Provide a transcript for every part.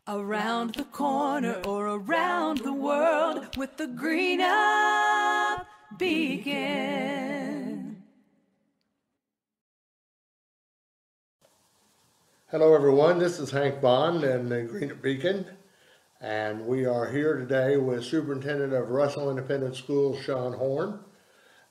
Around the corner or around the world with the Green Up Beacon. Hello everyone, this is Hank Bond and the Green Up Beacon, and we are here today with Superintendent of Russell Independent Schools, Sean Horne,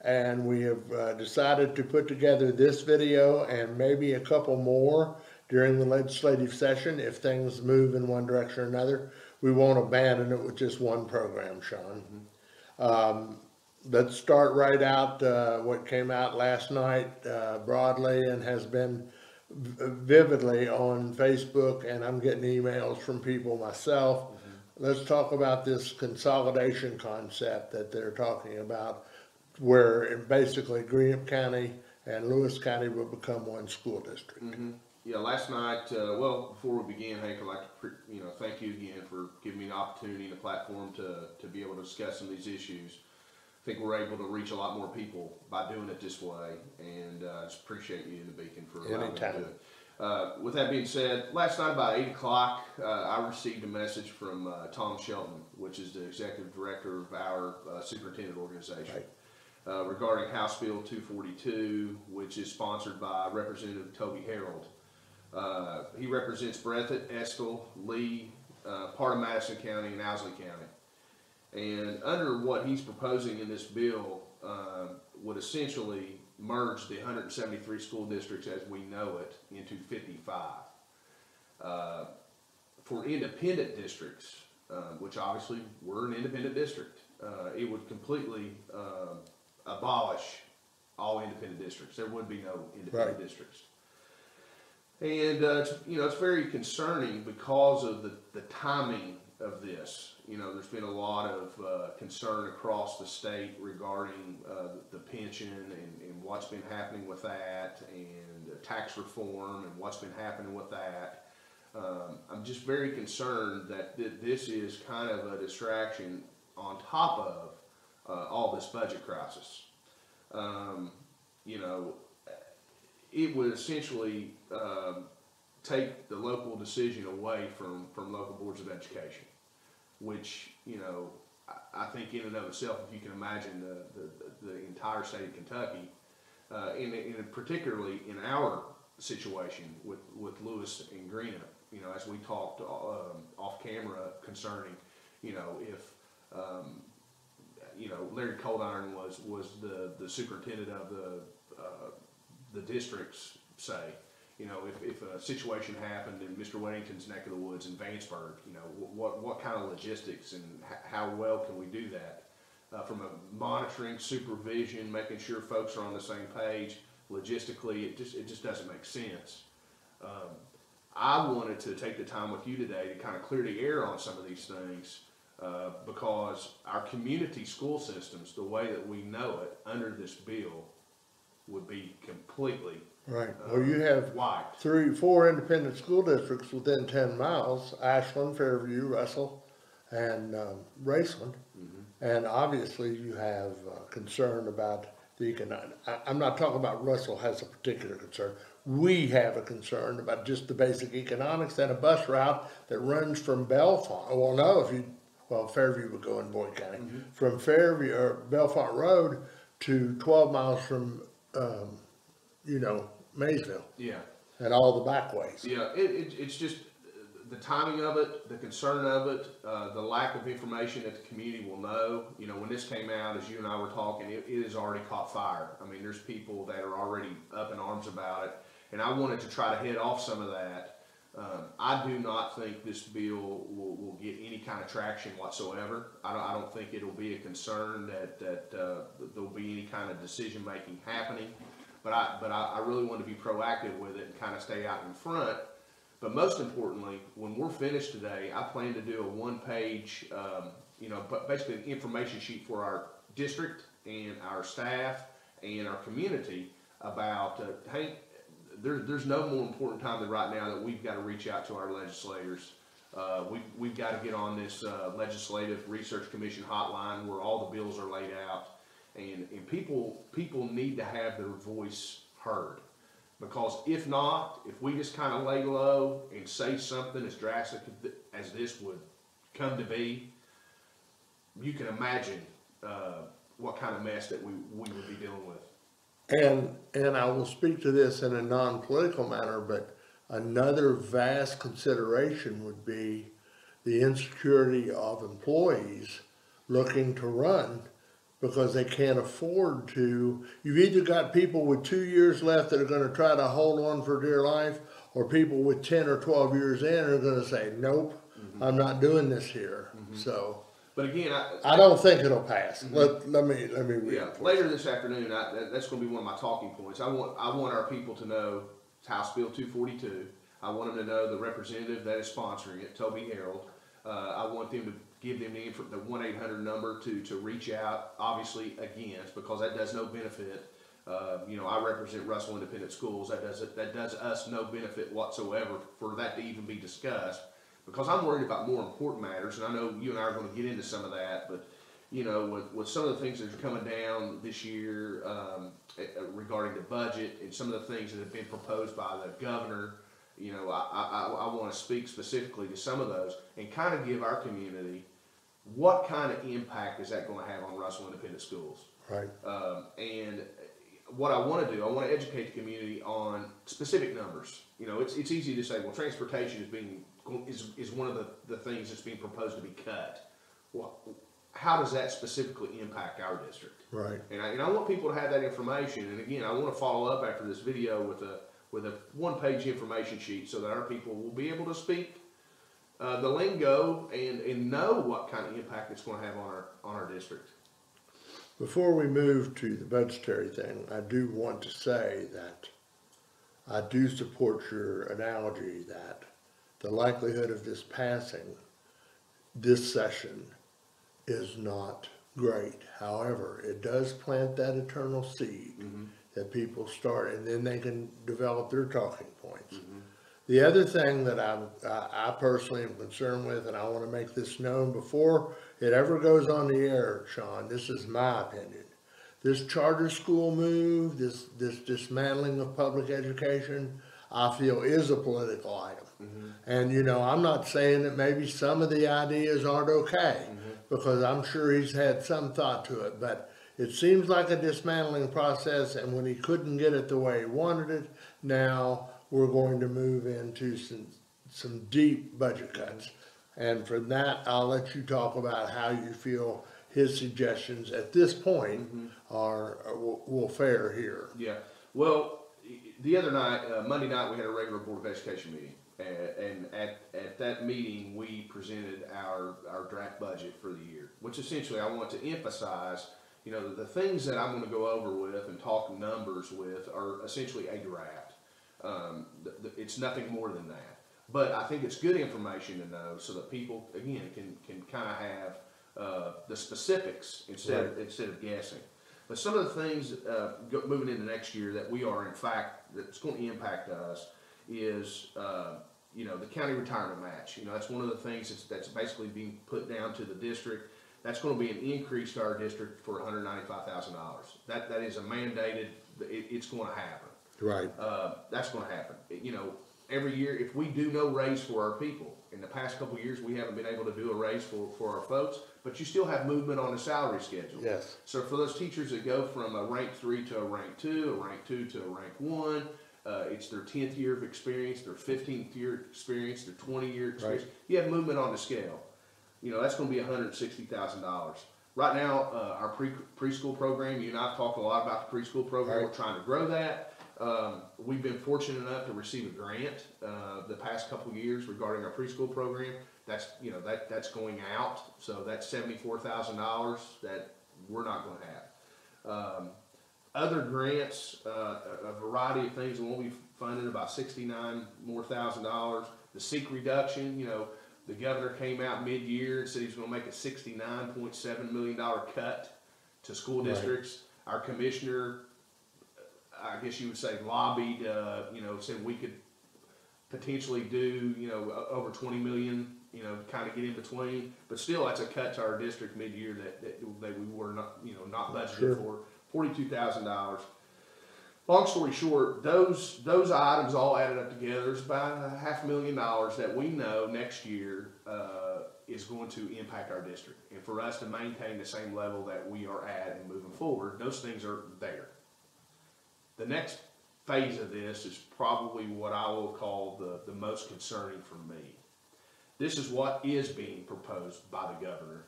and we have decided to put together this video and maybe a couple more during the legislative session. If things move in one direction or another, we won't abandon it with just one program, Sean. Let's start right out what came out last night broadly and has been vividly on Facebook, and I'm getting emails from people myself. Let's talk about this consolidation concept that they're talking about, where basically Greenup County and Lewis County will become one school district. Yeah, last night, well, before we begin, Hank, I'd like to thank you again for giving me an opportunity and a platform to be able to discuss some of these issues. I think we're able to reach a lot more people by doing it this way, and I just appreciate you and the Beacon for allowing me to do it. With that being said, last night about 8 o'clock, I received a message from Tom Shelton, which is the Executive Director of our Superintendent Organization. Right. Regarding House Bill 242, which is sponsored by Representative Toby Harold. He represents Breathitt, Estill, Lee, part of Madison County, and Owsley County. And under what he's proposing in this bill would essentially merge the 173 school districts as we know it into 55. For independent districts, which obviously we're an independent district, it would completely abolish all independent districts. There would be no independent districts. And it's very concerning because of the timing of this. There's been a lot of concern across the state regarding the pension and what's been happening with that, and tax reform and what's been happening with that. I'm just very concerned that this is kind of a distraction on top of all this budget crisis. It would essentially take the local decision away from local boards of education, which, I think in and of itself, if you can imagine the entire state of Kentucky, and particularly in our situation with Lewis and Greenup, as we talked off camera concerning, if Larry Coldiron was the superintendent of the districts, say, if a situation happened in Mr. Weddington's neck of the woods in Vanceburg, what kind of logistics and how well can we do that? From a monitoring, supervision, making sure folks are on the same page, logistically, it just doesn't make sense. I wanted to take the time with you today to kind of clear the air on some of these things, because our community school systems, the way that we know it under this bill, would be completely Well, you have wiped. 4 independent school districts within 10 miles, Ashland, Fairview, Russell, and Raceland. And obviously you have concern about the economic. I'm not talking about Russell has a particular concern. We have a concern about just the basic economics and a bus route that runs from Bellefonte. Well, no, Fairview would go in Boyd County. From Fairview or Bellefonte Road to 12 miles from Maysville. Yeah. And all the back ways. Yeah, it's just the timing of it, the concern of it, the lack of information that the community will know. When this came out, as you and I were talking, it has already caught fire. I mean, there's people that are already up in arms about it, and I wanted to try to head off some of that. I do not think this bill will get any kind of traction whatsoever. I don't think it'll be a concern that there'll be any kind of decision making happening. But I really want to be proactive with it and kind of stay out in front. But most importantly, when we're finished today, I plan to do a one-page, basically an information sheet for our district and our staff and our community about, hey, there's no more important time than right now that we've got to reach out to our legislators. We've got to get on this Legislative Research Commission hotline where all the bills are laid out. And people need to have their voice heard, because if not, if we just kind of lay low and say something as drastic as this would come to be, you can imagine what kind of mess that we would be dealing with. And I will speak to this in a non-political manner, but another vast consideration would be the insecurity of employees looking to run because they can't afford to. You've either got people with 2 years left that are going to try to hold on for dear life, or people with 10 or 12 years in are going to say, nope, I'm not doing this here. So. But again, I don't think it'll pass. Let me read. Yeah, later this afternoon, that's going to be one of my talking points. I want our people to know House Bill 242. I want them to know the representative that is sponsoring it, Toby Harold. I want them to give them the 1-800 number to reach out, obviously against, because that does no benefit. You know, I represent Russell Independent Schools. That does us no benefit whatsoever for that to even be discussed. Because I'm worried about more important matters, and I know you and I are going to get into some of that, but, you know, with some of the things that are coming down this year regarding the budget and some of the things that have been proposed by the governor, you know, I want to speak specifically to some of those and kind of give our community what kind of impact is that going to have on Russell Independent Schools. Right. And what I want to do, I want to educate the community on specific numbers. You know, it's easy to say, well, transportation is one of the things that's being proposed to be cut. Well, how does that specifically impact our district? Right. And I want people to have that information. And again, I want to follow up after this video with a one-page information sheet so that our people will be able to speak the lingo and know what kind of impact it's going to have on our district. Before we move to the budgetary thing, I do want to say that I do support your analogy that the likelihood of this passing this session is not great. However, it does plant that eternal seed that people start, and then they can develop their talking points. The other thing that I personally am concerned with, and I want to make this known before it ever goes on the air, Sean, this is my opinion. This charter school move, this dismantling of public education, I feel is a political item. And, you know, I'm not saying that maybe some of the ideas aren't okay, because I'm sure he's had some thought to it, but it seems like a dismantling process, and when he couldn't get it the way he wanted it, now we're going to move into some deep budget cuts. And from that, I'll let you talk about how you feel his suggestions at this point will fare here. Yeah. Well, the other night, Monday night, we had a regular Board of Education meeting. And at that meeting, we presented our draft budget for the year, which essentially I want to emphasize, you know, the things that I'm going to go over with and talk numbers with are essentially a draft. It's nothing more than that. But I think it's good information to know so that people, again, can kind of have the specifics instead of guessing. But some of the things moving into next year that we are, in fact, that's going to impact us is, you know, the county retirement match. You know, that's one of the things that's basically being put down to the district. That's going to be an increase to our district for $195,000. That is a mandated. It's going to happen. Right. That's going to happen. You know, every year, if we do no raise for our people, in the past couple of years, we haven't been able to do a raise for our folks, but you still have movement on the salary schedule. Yes. So for those teachers that go from a rank 3 to a rank 2, a rank 2 to a rank 1, it's their 10th year of experience, their 15th year experience, their 20-year experience. Right. You have movement on the scale. You know, that's going to be $160,000. Right now, our preschool program, you and I have talked a lot about the preschool program. Right. We're trying to grow that. We've been fortunate enough to receive a grant the past couple of years regarding our preschool program. That's, you know, that's going out. So that's $74,000 that we're not going to have. Other grants, a variety of things, and we'll be funding about $69,000 more. The seek reduction, you know, the governor came out mid-year and said he was going to make a $69.7 million cut to school districts. Right. Our commissioner, I guess you would say, lobbied, you know, said we could potentially do, you know, over $20 million, you know, kind of get in between. But still, that's a cut to our district mid-year that we were not, you know, not budgeted for. $42,000. long story short, those items all added up together is about $500,000 that we know next year is going to impact our district. And for us to maintain the same level that we are at and moving forward, those things are there. The next phase of this is probably what I will call the most concerning for me. This is what is being proposed by the governor.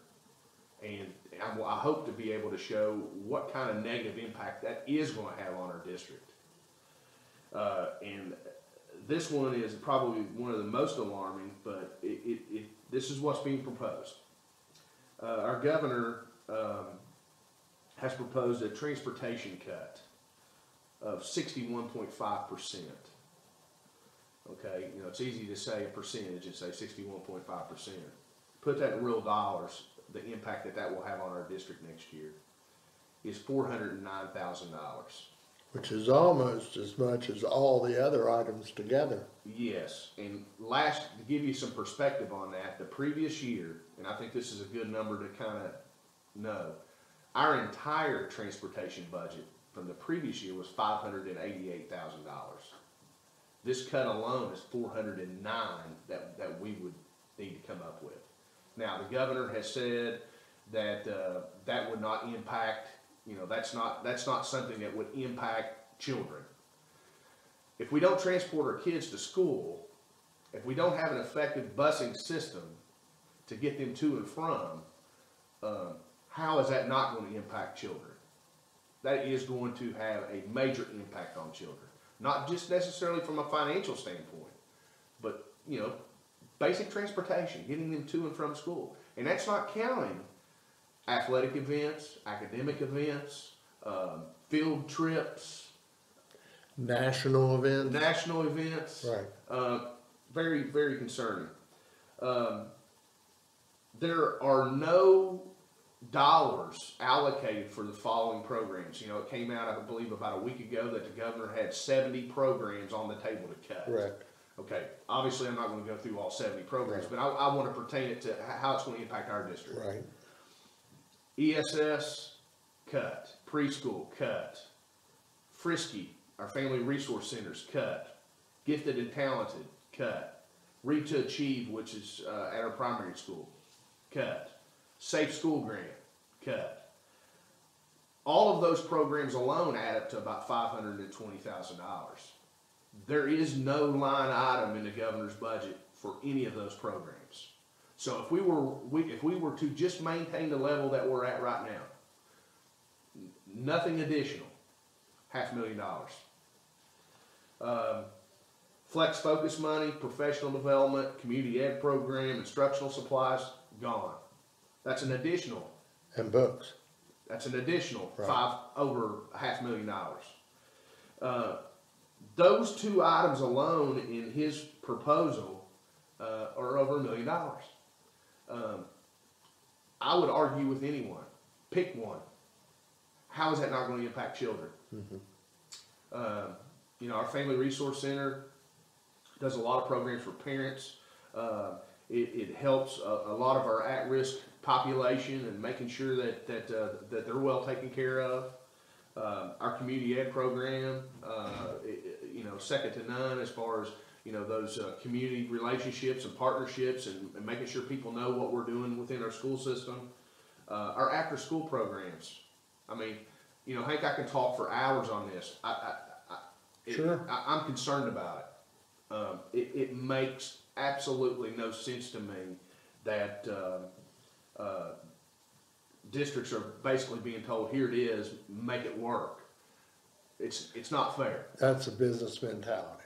And I hope to be able to show what kind of negative impact that is going to have on our district. And this one is probably one of the most alarming, but this is what's being proposed. Our governor has proposed a transportation cut of 61.5%. Okay, it's easy to say a percentage and say 61.5%. Put that in real dollars. The impact that will have on our district next year is $409,000. Which is almost as much as all the other items together. Yes, and to give you some perspective on that, the previous year, and I think this is a good number to kind of know, our entire transportation budget from the previous year was $588,000. This cut alone is $409,000 that we would need to come up with. Now, the governor has said that that would not impact, that's not something that would impact children. If we don't transport our kids to school, if we don't have an effective busing system to get them to and from, how is that not going to impact children? That is going to have a major impact on children. Not just necessarily from a financial standpoint, but, basic transportation, getting them to and from school. And that's not counting athletic events, academic events, field trips. National events. Right. Very, very concerning. There are no dollars allocated for the following programs. It came out, I believe, about a week ago that the governor had 70 programs on the table to cut. Correct. Okay, obviously I'm not going to go through all 70 programs, but I want to pertain it to how it's going to impact our district. Right. ESS, cut. Preschool, cut. Frisky, our family resource centers, cut. Gifted and talented, cut. Read to Achieve, which is at our primary school, cut. Safe School Grant, cut. All of those programs alone add up to about $520,000. There is no line item in the governor's budget for any of those programs. So if we were to just maintain the level that we're at right now, nothing additional, $500,000. Flex focus money, professional development, community ed program, instructional supplies, gone. That's an additional. And books. That's an additional Right. over $500,000. Those two items alone in his proposal are over $1 million. I would argue with anyone, pick one. How is that not going to impact children? Mm-hmm. Our Family Resource Center does a lot of programs for parents. It helps a lot of our at-risk population and making sure that they're well taken care of. Our community ed program, second to none as far as those community relationships and partnerships and making sure people know what we're doing within our school system. Our after-school programs. I mean, Hank, I can talk for hours on this. Sure. I'm concerned about it. It makes absolutely no sense to me that districts are basically being told, here it is, make it work. It's not fair. That's a business mentality.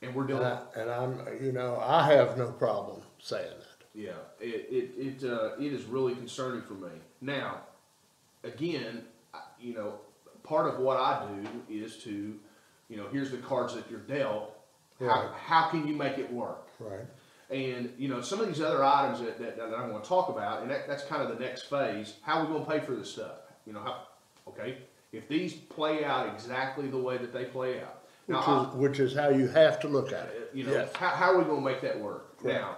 And we're doing And I have no problem saying that. Yeah, it is really concerning for me. Now, again, part of what I do is to, here's the cards that you're dealt. Right. How can you make it work? Right. And some of these other items that I'm going to talk about, and that's kind of the next phase. How are we going to pay for this stuff? If these play out exactly the way that they play out, Which is how you have to look at it. Yes. How are we going to make that work? Right. Now,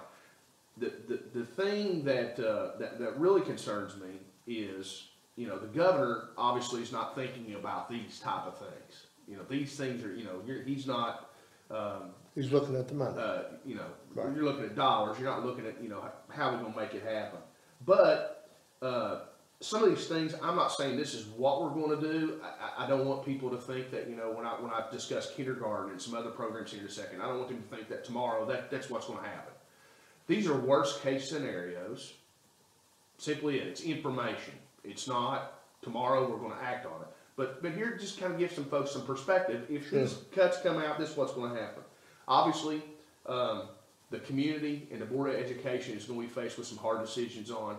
the thing that really concerns me is you know, the governor obviously is not thinking about these type of things. You know, these things are, you know, he's not, He's looking at the money. you know, Right. you're looking at dollars. You're not looking at, you know, how we're going to make it happen. But some of these things, I'm not saying this is what we're going to do. I don't want people to think that, you know, when I discuss kindergarten and some other programs here in a second, I don't want them to think that tomorrow that's what's going to happen. These are worst case scenarios. Simply it's information. It's not tomorrow we're going to act on it. But here, just kind of give some folks some perspective. If these cuts come out, this is what's going to happen. Obviously, the community and the Board of Education is going to be faced with some hard decisions on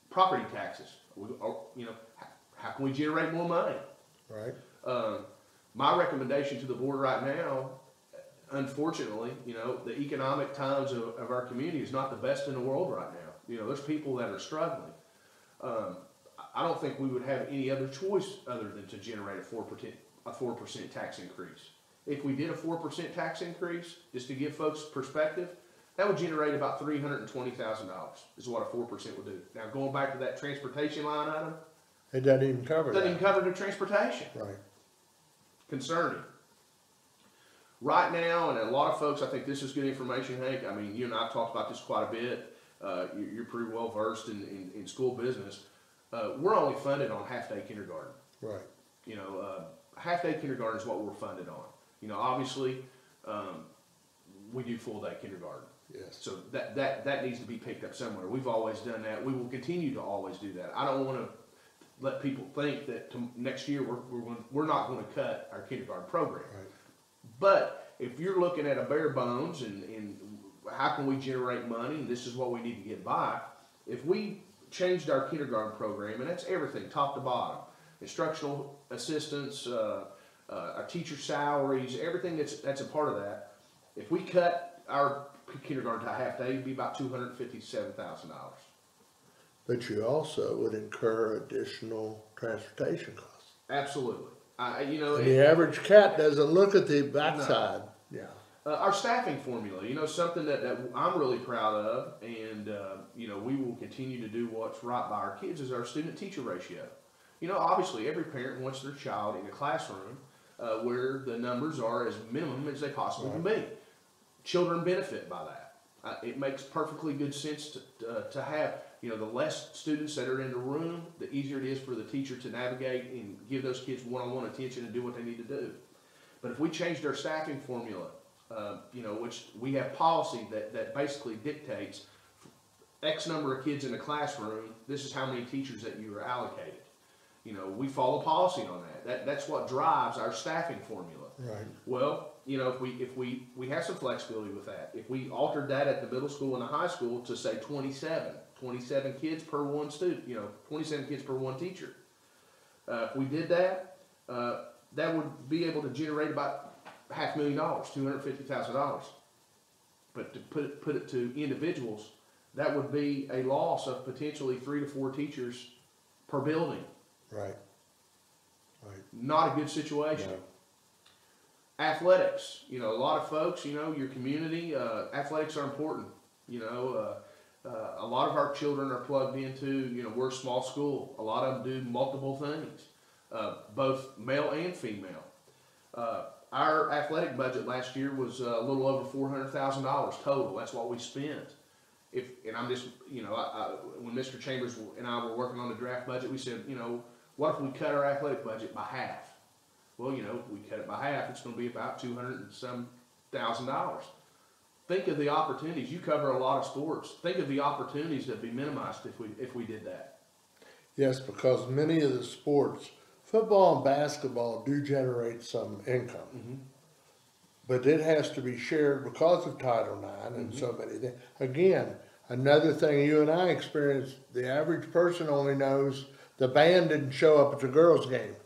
property taxes. You know, how can we generate more money? Right. My recommendation to the board right now, unfortunately, you know, the economic times of our community is not the best in the world right now. You know, there's people that are struggling. I don't think we would have any other choice other than to generate a 4% tax increase. If we did a 4% tax increase, just to give folks perspective, that would generate about $320,000 is what a 4% would do. Now, going back to that transportation line item, It doesn't even cover doesn't that. even cover the transportation. Right. Concerning. Right now, and a lot of folks, I think this is good information, Hank. I mean, you and I have talked about this quite a bit. You're pretty well versed in school business. We're only funded on half-day kindergarten. Right. You know, half-day kindergarten is what we're funded on. You know, obviously, we do full-day kindergarten. Yes. So that needs to be picked up somewhere. We've always done that. We will continue to always do that. I don't want to let people think that next year we're not going to cut our kindergarten program. Right. But if you're looking at a bare bones and how can we generate money, and this is what we need to get by, if we changed our kindergarten program, and that's everything, top to bottom, instructional assistants, our teacher salaries, everything that's a part of that. If we cut our kindergarten to a half day, it'd be about $257,000. But you also would incur additional transportation costs. Absolutely. You know, And the average cat doesn't look at the backside. No. Yeah. Our staffing formula, you know, something that I'm really proud of, and you know, we will continue to do what's right by our kids, is our student-teacher ratio. You know, obviously, every parent wants their child in a classroom where the numbers are as minimum as they possibly can be. Children benefit by that. It makes perfectly good sense to have, you know, the less students that are in the room, the easier it is for the teacher to navigate and give those kids one-on-one attention and do what they need to do. But if we changed our staffing formula, you know, which we have policy that basically dictates X number of kids in a classroom, this is how many teachers that you are allocated. You know, we follow policy on that. That's what drives our staffing formula. Right. Well, you know, if we have some flexibility with that. If we altered that at the middle school and the high school to say 27 kids per one student, you know, 27 kids per one teacher. If we did that, that would be able to generate about $500,000, $250,000. But to put it to individuals, that would be a loss of potentially 3 to 4 teachers per building. Right. Right. Not a good situation. No. Athletics, you know, a lot of folks, you know, your community, athletics are important. You know, a lot of our children are plugged into, you know, we're a small school. A lot of them do multiple things, both male and female. Our athletic budget last year was a little over $400,000 total. That's what we spent. And I'm just, you know, when Mr. Chambers and I were working on the draft budget, we said, you know, what if we cut our athletic budget by half? Well, you know, we cut it by half, it's going to be about $200,000. Think of the opportunities. You cover a lot of sports. Think of the opportunities that would be minimized if we did that. Yes, because many of the sports, football and basketball, do generate some income. Mm-hmm. But it has to be shared because of Title IX and so many things. Again, another thing you and I experienced, the average person only knows the band didn't show up at the girls' game.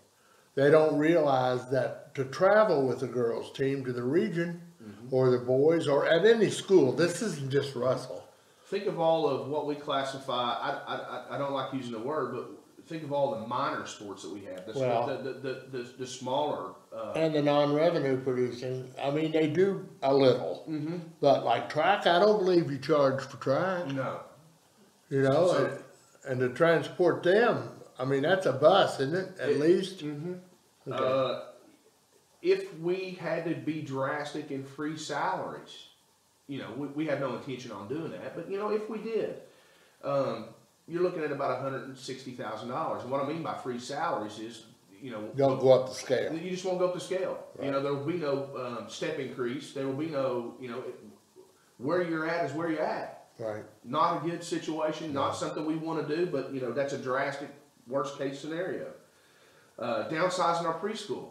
They don't realize that to travel with the girls' team to the region or the boys or at any school, this isn't just Russell. Think of all of what we classify, I don't like using the word, but think of all the minor sports that we have, the smaller. And the non-revenue producing, I mean, they do a little. But like track, I don't believe you charge for track. No. You know, and to transport them, I mean, that's a bus, isn't it, at least? Mm-hmm. Okay. If we had to be drastic and freeze salaries, you know, we have no intention on doing that, but you know, if we did, you're looking at about $160,000. And what I mean by freeze salaries is, you know, Don't go up the scale. you just won't go up the scale. Right. You know, there will be no step increase. There will be no, you know, where you're at is where you're at. Right. Not a good situation, not something we want to do, but you know, that's a drastic worst case scenario. Downsizing our preschool.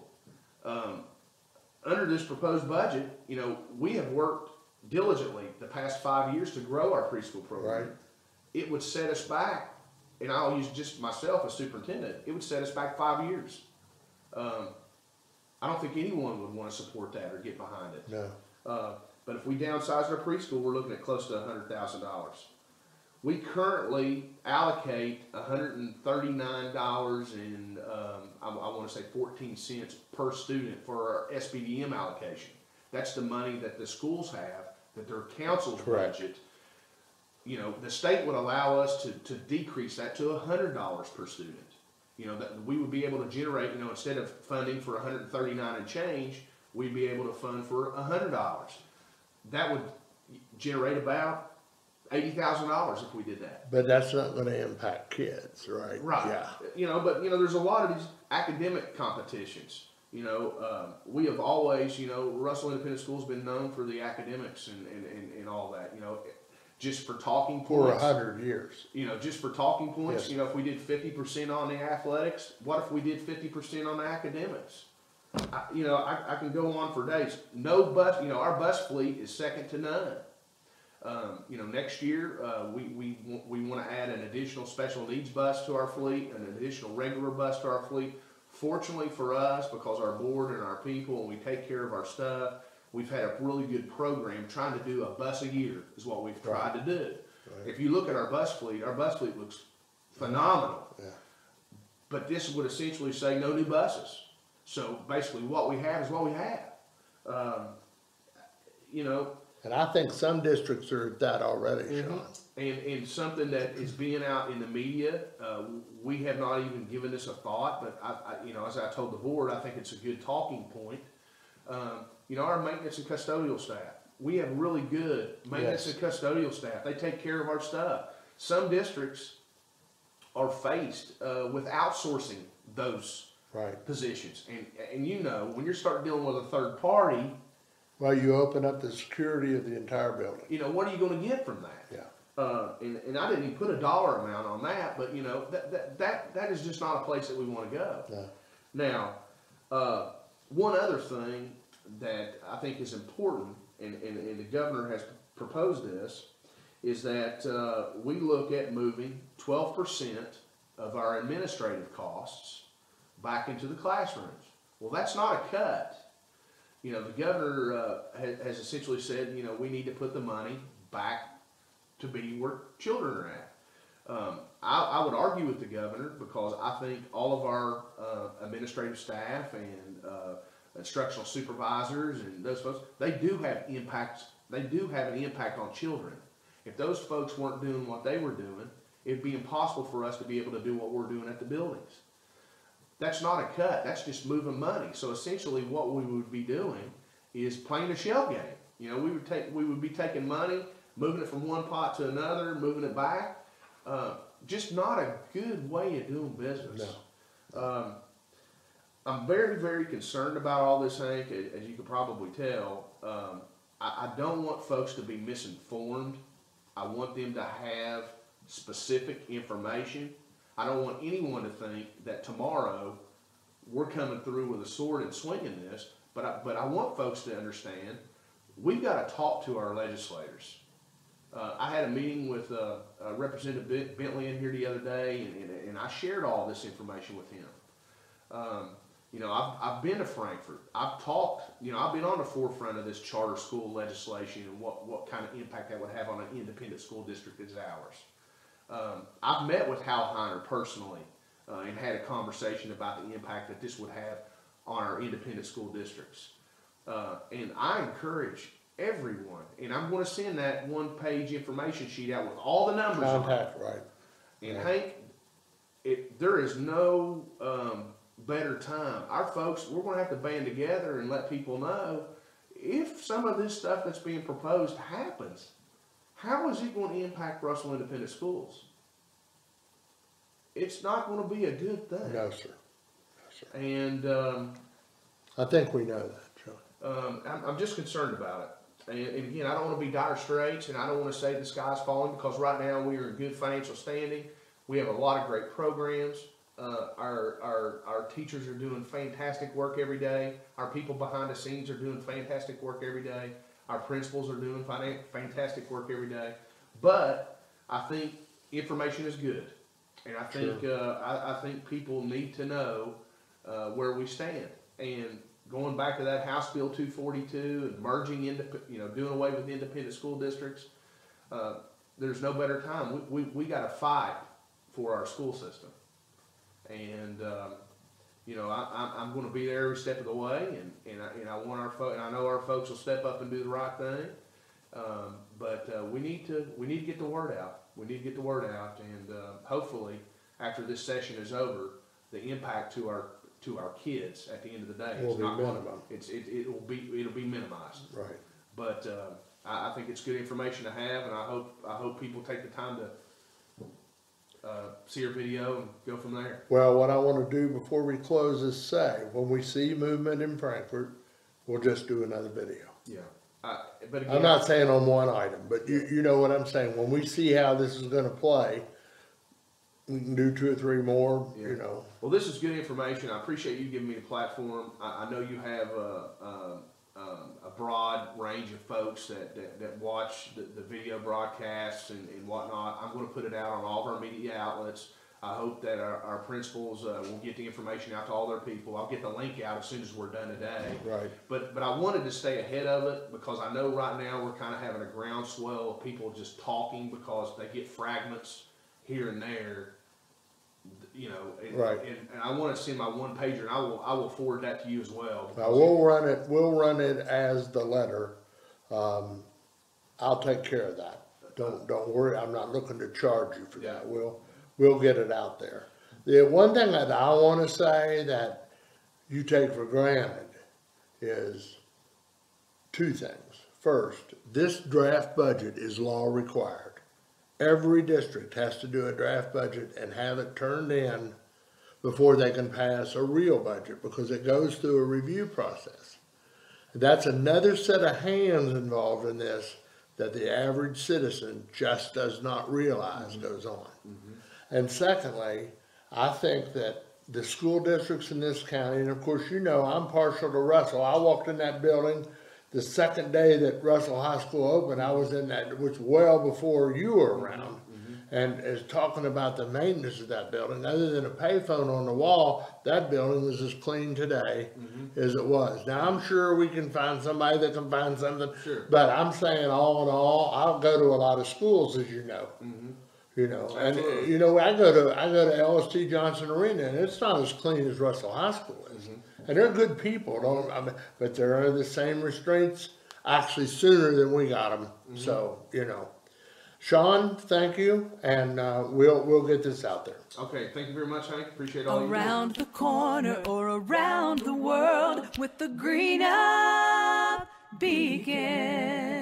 Under this proposed budget, you know, we have worked diligently the past 5 years to grow our preschool program. Right. It would set us back, and I'll use just myself as superintendent, it would set us back 5 years. I don't think anyone would want to support that or get behind it. No. But if we downsize our preschool, we're looking at close to $100,000. We currently allocate $139 and I want to say 14 cents per student for our SBDM allocation. That's the money that the schools have, that their council's budget. You know, the state would allow us to decrease that to $100 per student. You know, that we would be able to generate, you know, instead of funding for 139 and change, we'd be able to fund for $100. That would generate about $80,000 if we did that. But that's not going to impact kids, right? Right. Yeah. You know, but you know, there's a lot of these academic competitions. You know, we have always, you know, Russell Independent School's been known for the academics and all that. You know, just for talking For points. 100 years. You know, just for talking points. Yes. You know, if we did 50% on the athletics, what if we did 50% on the academics? You know, I can go on for days. No bus, you know, our bus fleet is second to none. You know, next year, we want to add an additional special needs bus to our fleet, an additional regular bus to our fleet. Fortunately for us, because our board and our people, and we take care of our stuff, we've had a really good program trying to do a bus a year is what we've tried to do. Right. If you look at our bus fleet looks phenomenal. Yeah. But this would essentially say no new buses. So basically what we have is what we have. You know. And I think some districts are at that already, Mm-hmm. Sean. And something that is being out in the media, we have not even given this a thought, but I you know, as I told the board, I think it's a good talking point. You know, our maintenance and custodial staff, we have really good maintenance Yes. and custodial staff. They take care of our stuff. Some districts are faced with outsourcing those Right. positions. And you know, when you're starting dealing with a third party, Well, you open up the security of the entire building. you know, what are you going to get from that? Yeah. And I didn't even put a dollar amount on that, but you know, that is just not a place that we want to go. No. Now, one other thing that I think is important, and the governor has proposed this, is that we look at moving 12% of our administrative costs back into the classrooms. Well, that's not a cut. You know, the governor has essentially said, you know, we need to put the money back to be where children are at. I would argue with the governor because I think all of our administrative staff and instructional supervisors and those folks, they do have impacts. They do have an impact on children. If those folks weren't doing what they were doing, it'd be impossible for us to be able to do what we're doing at the buildings. That's not a cut. That's just moving money. So essentially, what we would be doing is playing a shell game. You know, we would be taking money, moving it from one pot to another, moving it back. Just not a good way of doing business. No. I'm very, very concerned about all this, Hank, as you can probably tell. I don't want folks to be misinformed. I want them to have specific information. I don't want anyone to think that tomorrow we're coming through with a sword and swinging this, but I want folks to understand we've got to talk to our legislators. I had a meeting with Representative Bentley in here the other day, and I shared all this information with him. You know, I've been to Frankfurt. I've talked, you know, I've been on the forefront of this charter school legislation and what kind of impact that would have on an independent school district as ours. I've met with Hal Heiner personally and had a conversation about the impact that this would have on our independent school districts. And I encourage everyone, and I'm going to send that one-page information sheet out with all the numbers on it. Contact, right. And Yeah. Hank, there is no better time. Our folks, we're going to have to band together and let people know if some of this stuff that's being proposed happens, how is it going to impact Russell Independent Schools? It's not going to be a good thing. No, sir. No, sir. And I think we know that, John. I'm just concerned about it. And again, I don't want to be dire straits, and I don't want to say the sky's falling, because right now we are in good financial standing. We have a lot of great programs. Our teachers are doing fantastic work every day. Our people behind the scenes are doing fantastic work every day. Our principals are doing fantastic work every day. But I think information is good, and I think sure. I think people need to know where we stand. And going back to that House Bill 242 and merging into, doing away with independent school districts, there's no better time. We got to fight for our school system. And I'm going to be there every step of the way, and I want our folks, and I know our folks will step up and do the right thing. But we need to get the word out. We need to get the word out, and hopefully, after this session is over, the impact to our kids at the end of the day is not going to. It'll be minimized. Right. But I think it's good information to have, and I hope people take the time to see your video and go from there. Well, what I want to do before we close is say, when we see movement in Frankfort, we'll just do another video. Yeah. But again, I'm not saying on one item, but you know what I'm saying. When we see how this is going to play, we can do 2 or 3 more, yeah. Well, this is good information. I appreciate you giving me the platform. I know you have a broad range of folks that watch the video broadcasts and whatnot. I'm going to put it out on all of our media outlets. I hope that our principals will get the information out to all their people. I'll get the link out as soon as we're done today. Right. But I wanted to stay ahead of it, because I know right now we're kind of having a groundswell of people just talking because they get fragments here and there. Right. And I want to send my one pager, and I will forward that to you as well. We'll run it as the letter. I'll take care of that. Don't worry. I'm not looking to charge you for that. We'll get it out there. The one thing that I want to say that you take for granted is 2 things. First, this draft budget is law required. Every district has to do a draft budget and have it turned in before they can pass a real budget, because it goes through a review process. That's another set of hands involved in this that the average citizen just does not realize goes on. Mm-hmm. And secondly, I think that the school districts in this county, and of course I'm partial to Russell. I walked in that building the second day that Russell High School opened. I was in that, which well before you were around. And is talking about the maintenance of that building. Other than a payphone on the wall, that building was as clean today as it was. Now, I'm sure we can find somebody that can find something, sure. But I'm saying all in all, I'll go to a lot of schools, as you know. And I go to LST Johnson Arena, and it's not as clean as Russell High School is. And they're good people, but they're under the same restraints, actually sooner than we got them. So, Sean, thank you, and we'll get this out there. Okay, thank you very much, Hank. Appreciate all you do. Around the corner or around the world with the green up beacon.